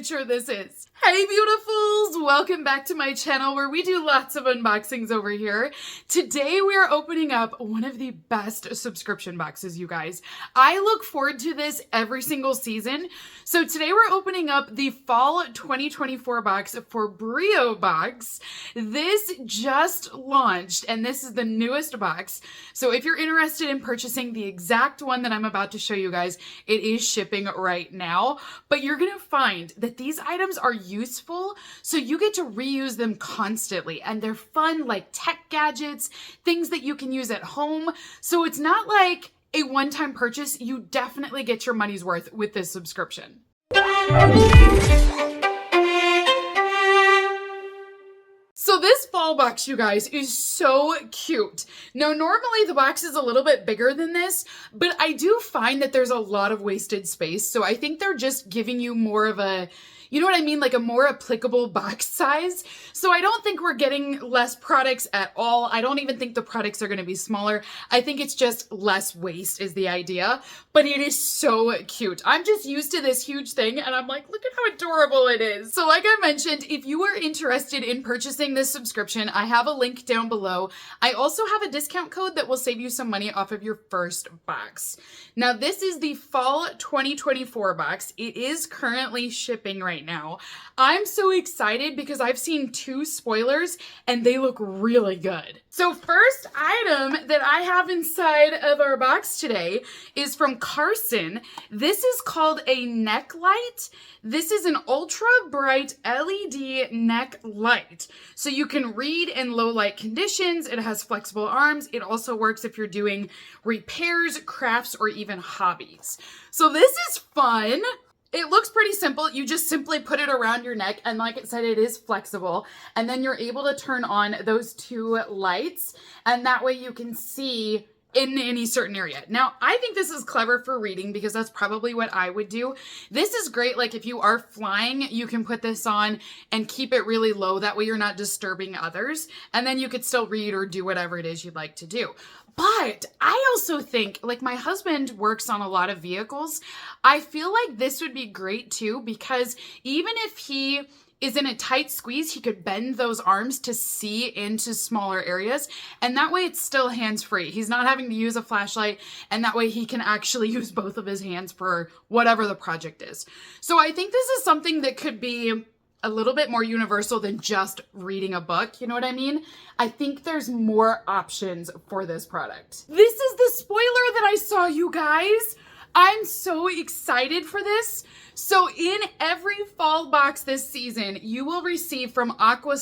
furniture this is. Hey beautifuls, welcome back to my channel where we do lots of unboxings over here. Today we are opening up one of the best subscription boxes, you guys. I look forward to this every single season. So today we're opening up the fall 2024 box for Breo box. This just launched and this is the newest box. So if you're interested in purchasing the exact one that I'm about to show you guys, it is shipping right now. But you're gonna find that these items are useful, so you get to reuse them constantly, and they're fun, like tech gadgets, things that you can use at home. So it's not like a one-time purchase. You definitely get your money's worth with this subscription. So this fall box, you guys, is so cute. Now, normally the box is a little bit bigger than this, but I do find that there's a lot of wasted space. So I think they're just giving you more of a, you know what I mean? Like a more applicable box size. So I don't think we're getting less products at all. I don't even think the products are going to be smaller. I think it's just less waste is the idea, but it is so cute. I'm just used to this huge thing and I'm like, look at how adorable it is. So like I mentioned, if you are interested in purchasing this subscription, I have a link down below. I also have a discount code that will save you some money off of your first box. Now this is the fall 2024 box. It is currently shipping right now. I'm so excited because I've seen two spoilers and they look really good. So first item that I have inside of our box today is from Carson. This is called a neck light. This is an ultra bright LED neck light. So you can read in low light conditions. It has flexible arms. It also works if you're doing repairs, crafts, or even hobbies. So this is fun. It looks pretty simple. You just simply put it around your neck, and like I said, it is flexible, and then you're able to turn on those two lights, and that way you can see in any certain area. Now, I think this is clever for reading because that's probably what I would do. This is great, like if you are flying, you can put this on and keep it really low. That way you're not disturbing others, and then you could still read or do whatever it is you'd like to do. But I also think, like my husband works on a lot of vehicles, I feel like this would be great too, because even if he is in a tight squeeze, he could bend those arms to see into smaller areas. And that way it's still hands-free. He's not having to use a flashlight, and that way he can actually use both of his hands for whatever the project is. So I think this is something that could be a little bit more universal than just reading a book, you know what I mean? I think there's more options for this product. This is the spoiler that I saw, you guys. I'm so excited for this. So in every fall box this season, you will receive from Aqua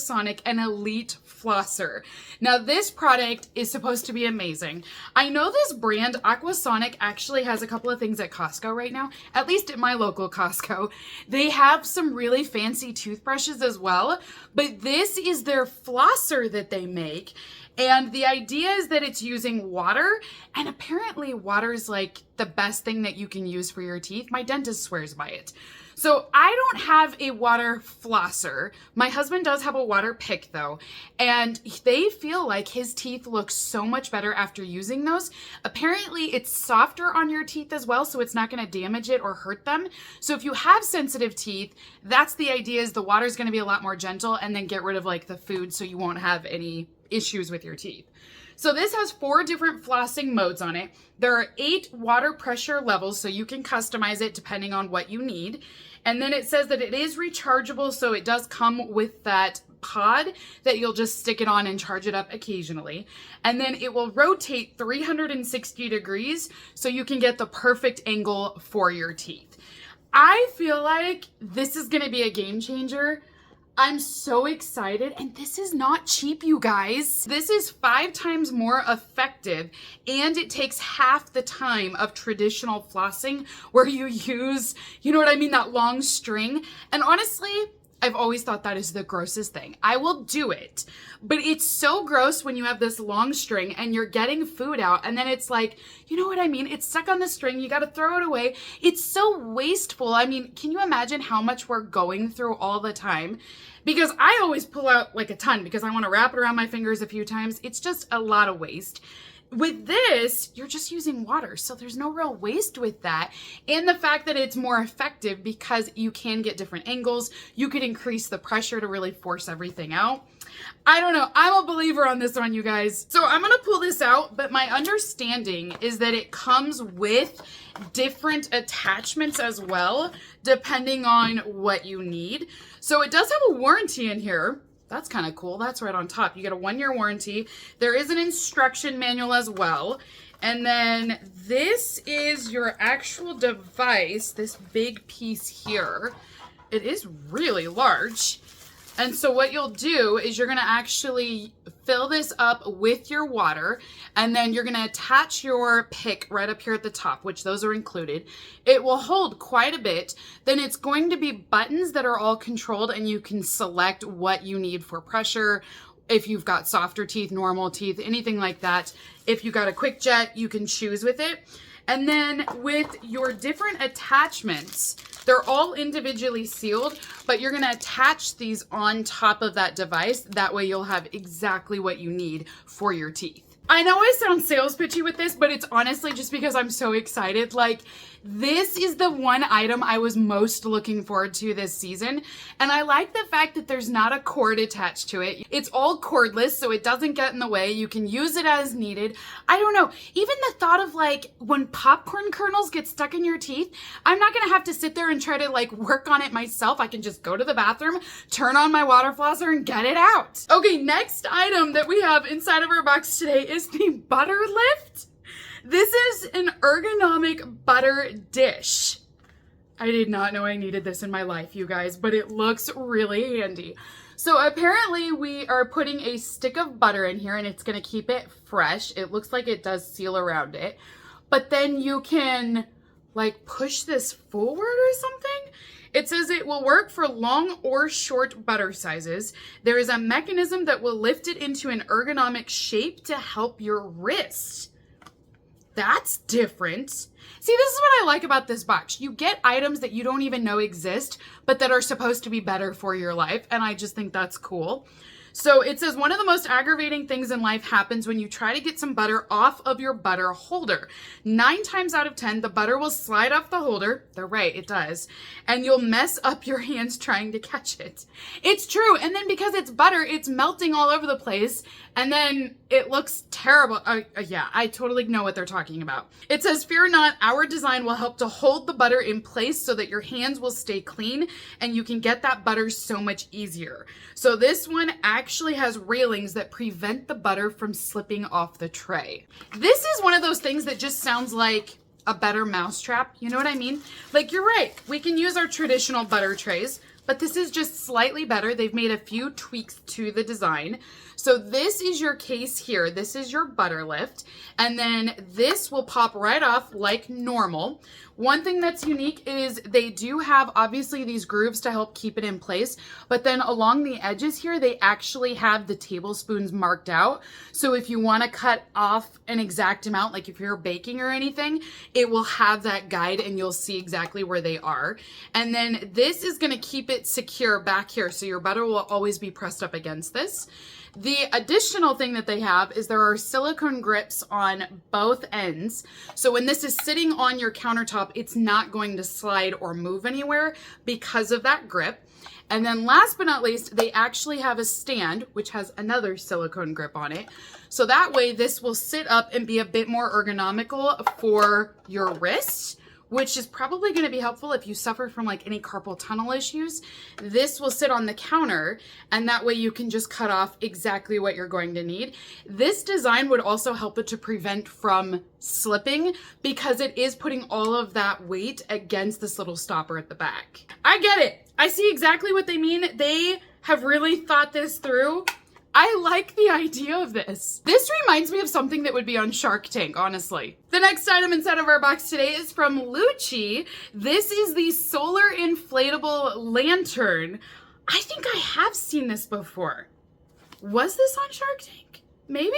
an elite flosser. Now this product is supposed to be amazing. I know this brand, Aqua actually has a couple of things at Costco right now, at least at my local Costco. They have some really fancy toothbrushes as well, but this is their flosser that they make. And the idea is that it's using water, and apparently water is like the best thing that you can use for your teeth. My dentist swears by it. So I don't have a water flosser. My husband does have a water pick though, and they feel like his teeth look so much better after using those. Apparently it's softer on your teeth as well, so it's not gonna damage it or hurt them. So if you have sensitive teeth, that's the idea, is the water is gonna be a lot more gentle and then get rid of like the food so you won't have any issues with your teeth. So this has 4 different flossing modes on it. There are 8 water pressure levels, so you can customize it depending on what you need. And then it says that it is rechargeable, so it does come with that pod that you'll just stick it on and charge it up occasionally. And then it will rotate 360 degrees, so you can get the perfect angle for your teeth. I feel like this is gonna be a game changer. I'm so excited, and this is not cheap, you guys. This is 5 times more effective, and it takes half the time of traditional flossing where you use, you know what I mean, that long string. And honestly, I've always thought that is the grossest thing. I will do it, but it's so gross when you have this long string and you're getting food out and then it's like, you know what I mean? It's stuck on the string. You got to throw it away. It's so wasteful. I mean, can you imagine how much we're going through all the time? Because I always pull out like a ton because I want to wrap it around my fingers a few times. It's just a lot of waste. With this, you're just using water, so there's no real waste with that. And the fact that it's more effective because you can get different angles, you could increase the pressure to really force everything out. I don't know. I'm a believer on this one, you guys. So I'm going to pull this out, but my understanding is that it comes with different attachments as well, depending on what you need. So it does have a warranty in here. That's kind of cool. That's right on top. You get a 1-year warranty. There is an instruction manual as well. And then this is your actual device, this big piece here. It is really large. And so what you'll do is you're going to actually fill this up with your water, and then you're going to attach your pick right up here at the top, which those are included. It will hold quite a bit. Then it's going to be buttons that are all controlled, and you can select what you need for pressure. If you've got softer teeth, normal teeth, anything like that. If you got a quick jet, you can choose with it. And then with your different attachments, they're all individually sealed, but you're gonna attach these on top of that device. That way you'll have exactly what you need for your teeth. I know I sound sales pitchy with this, but it's honestly just because I'm so excited. Like, this is the one item I was most looking forward to this season. And I like the fact that there's not a cord attached to it. It's all cordless, so it doesn't get in the way. You can use it as needed. I don't know, even the thought of like when popcorn kernels get stuck in your teeth, I'm not gonna have to sit there and try to like work on it myself. I can just go to the bathroom, turn on my water flosser, and get it out. Okay, next item that we have inside of our box today is the butter lift. This is an ergonomic butter dish. I did not know I needed this in my life, you guys, but it looks really handy. So apparently we are putting a stick of butter in here, and it's gonna keep it fresh. It looks like it does seal around it, but then you can like push this forward or something. It says it will work for long or short butter sizes. There is a mechanism that will lift it into an ergonomic shape to help your wrist. That's different. See, this is what I like about this box. You get items that you don't even know exist, but that are supposed to be better for your life, and I just think that's cool. So it says one of the most aggravating things in life happens when you try to get some butter off of your butter holder. 9 times out of 10, the butter will slide off the holder. They're right, it does. And you'll mess up your hands trying to catch it. It's true. And then because it's butter, it's melting all over the place. And then it looks terrible. Yeah, I totally know what they're talking about. It says, fear not, our design will help to hold the butter in place so that your hands will stay clean and you can get that butter so much easier. So this one actually has railings that prevent the butter from slipping off the tray. This is one of those things that just sounds like a better mousetrap. You know what I mean? Like, you're right. We can use our traditional butter trays, but this is just slightly better. They've made a few tweaks to the design. So this is your case here. This is your butter lift. And then this will pop right off like normal. One thing that's unique is they do have obviously these grooves to help keep it in place, but then along the edges here, they actually have the tablespoons marked out. So if you want to cut off an exact amount, like if you're baking or anything, it will have that guide and you'll see exactly where they are. And then this is going to keep it secure back here. So your butter will always be pressed up against this. The additional thing that they have is there are silicone grips on both ends. So when this is sitting on your countertop, it's not going to slide or move anywhere because of that grip. And then last but not least, they actually have a stand, which has another silicone grip on it. So that way this will sit up and be a bit more ergonomical for your wrist, which is probably going to be helpful if you suffer from like any carpal tunnel issues. This will sit on the counter, and that way you can just cut off exactly what you're going to need. This design would also help it to prevent from slipping because it is putting all of that weight against this little stopper at the back. I get it. I see exactly what they mean. They have really thought this through. I like the idea of this. This reminds me of something that would be on Shark Tank, honestly. The next item inside of our box today is from Lucci. This is the solar inflatable lantern. I think I have seen this before. Was this on Shark Tank? Maybe?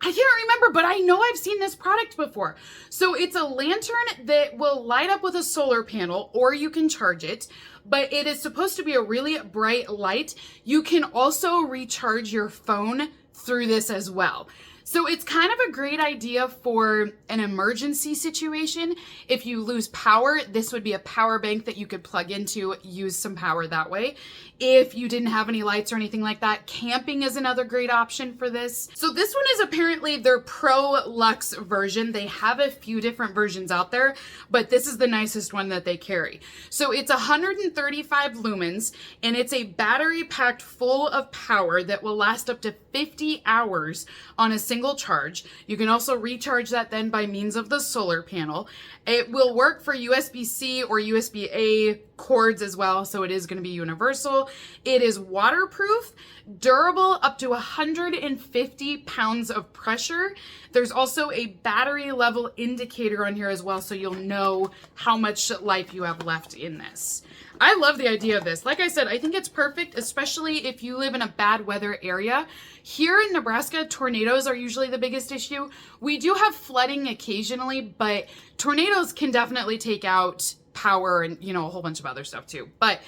I can't remember, but I know I've seen this product before. So it's a lantern that will light up with a solar panel, or you can charge it, but it is supposed to be a really bright light. You can also recharge your phone through this as well. So it's kind of a great idea for an emergency situation. If you lose power, this would be a power bank that you could plug into, use some power that way. If you didn't have any lights or anything like that, camping is another great option for this. So this one is apparently their Pro Luxe version. They have a few different versions out there, but this is the nicest one that they carry. So it's 135 lumens, and it's a battery packed full of power that will last up to 50 hours on a single charge. You can also recharge that then by means of the solar panel. It will work for USB-C or USB-A cords as well, so it is going to be universal. It is waterproof, durable up to 150 pounds of pressure. There's also a battery level indicator on here as well, so you'll know how much life you have left in this. I love the idea of this. Like I said, I think it's perfect, especially if you live in a bad weather area. Here in Nebraska, tornadoes are usually the biggest issue. We do have flooding occasionally, but tornadoes can definitely take out power and, you know, a whole bunch of other stuff too. But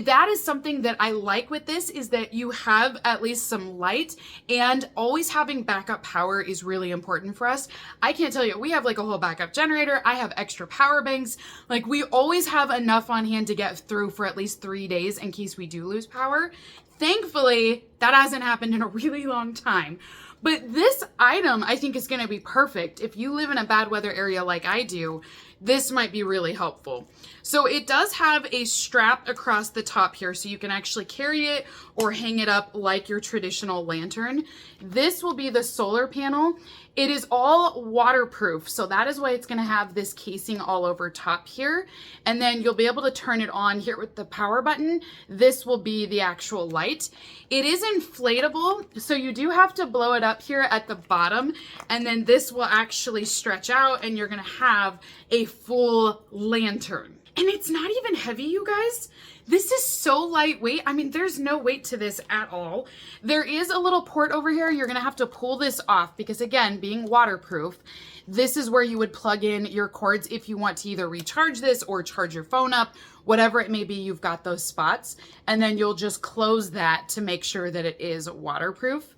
that is something that I like with this, is that you have at least some light, and always having backup power is really important for us. I can't tell you, we have like a whole backup generator. I have extra power banks. Like, we always have enough on hand to get through for at least 3 days in case we do lose power. Thankfully, that hasn't happened in a really long time. But this item, I think, is going to be perfect. If you live in a bad weather area like I do, this might be really helpful. So it does have a strap across the top here, so you can actually carry it or hang it up like your traditional lantern. This will be the solar panel. It is all waterproof, so that is why it's going to have this casing all over top here. And then you'll be able to turn it on here with the power button. This will be the actual light. It is inflatable, so you do have to blow it up here at the bottom, and then this will actually stretch out, and you're going to have a full lantern. And it's not even heavy, you guys. This is so lightweight. I mean, there's no weight to this at all. There is a little port over here. You're gonna have to pull this off because, again, being waterproof, this is where you would plug in your cords if you want to either recharge this or charge your phone up, whatever it may be, you've got those spots. And then you'll just close that to make sure that it is waterproof.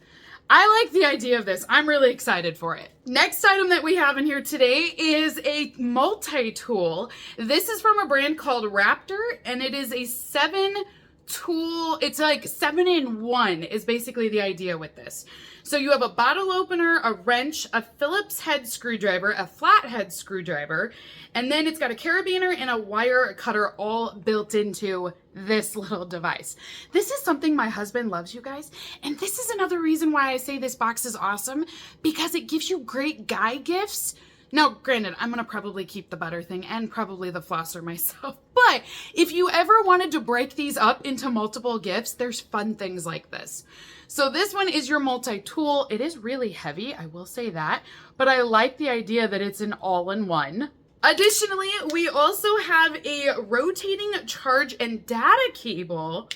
I like the idea of this. I'm really excited for it. Next item that we have in here today is a multi-tool. This is from a brand called Raptor, and it is a 7-tool, it's like 7-in-1 is basically the idea with this. So you have a bottle opener, a wrench, a Phillips head screwdriver, a flathead screwdriver, and then it's got a carabiner and a wire cutter all built into this little device. This is something my husband loves, you guys, and this is another reason why I say this box is awesome, because it gives you great guy gifts. Now, granted, I'm going to probably keep the butter thing and probably the flosser myself, but if you ever wanted to break these up into multiple gifts, there's fun things like this. So this one is your multi-tool. It is really heavy, I will say that, but I like the idea that it's an all-in-one. Additionally, we also have a rotating charge and data cable.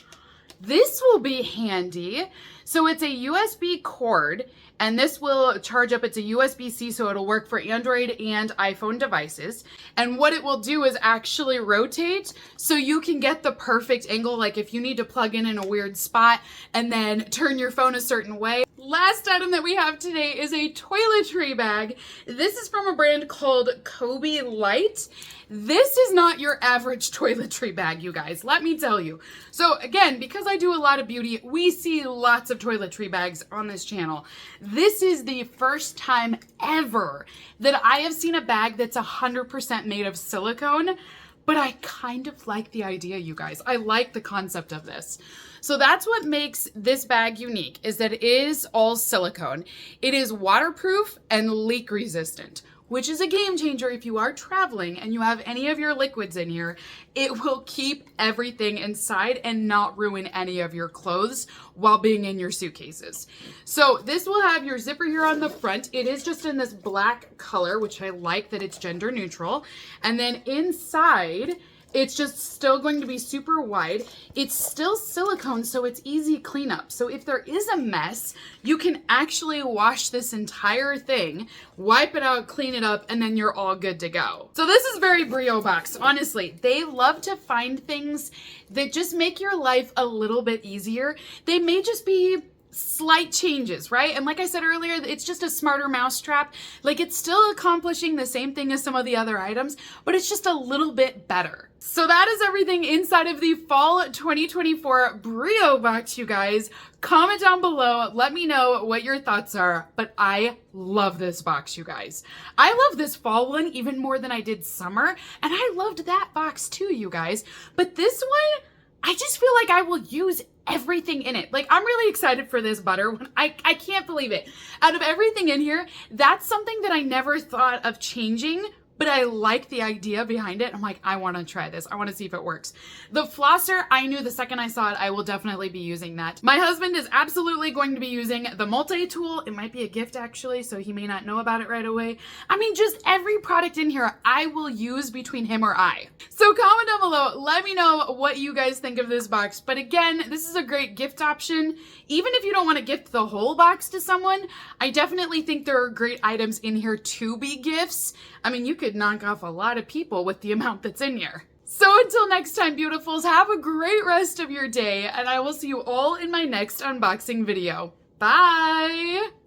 This will be handy. So it's a USB cord, and this will charge up. It's a USB-C, so it'll work for Android and iPhone devices. And what it will do is actually rotate, so you can get the perfect angle, like if you need to plug in a weird spot and then turn your phone a certain way. Last item that we have today is a toiletry bag. This is from a brand called Kobe Light. This is not your average toiletry bag, you guys, let me tell you. So again, because I do a lot of beauty, we see lots of toiletry bags on this channel. This is the first time ever that I have seen a bag that's 100% made of silicone, but I kind of like the idea, you guys. I like the concept of this. So that's what makes this bag unique, is that it is all silicone. It is waterproof and leak resistant, which is a game changer if you are traveling and you have any of your liquids in here. It will keep everything inside and not ruin any of your clothes while being in your suitcases. So this will have your zipper here on the front. It is just in this black color, which I like that it's gender neutral. And then inside, it's just still going to be super wide. It's still silicone, so it's easy cleanup. So if there is a mess, you can actually wash this entire thing, wipe it out, clean it up, and then you're all good to go. So this is very Breo box. Honestly, they love to find things that just make your life a little bit easier. They may just be slight changes, right? And like I said earlier, it's just a smarter mousetrap. Like, it's still accomplishing the same thing as some of the other items, but it's just a little bit better. So that is everything inside of the fall 2024 Breo box, you guys. Comment down below, let me know what your thoughts are, but I love this box, you guys. I love this fall one even more than I did summer, and I loved that box too, you guys. But this one, I just feel like I will use everything in it. Like, I'm really excited for this butter. I can't believe it. Out of everything in here, that's something that I never thought of changing, but I like the idea behind it. I'm like, I want to try this. I want to see if it works. The flosser, I knew the second I saw it, I will definitely be using that. My husband is absolutely going to be using the MultiTool. It might be a gift actually, so he may not know about it right away. I mean, just every product in here I will use between him or I. So comment down below, let me know what you guys think of this box. But again, this is a great gift option. Even if you don't want to gift the whole box to someone, I definitely think there are great items in here to be gifts. I mean, you could knock off a lot of people with the amount that's in here. So until next time, beautifuls, have a great rest of your day, and I will see you all in my next unboxing video. Bye!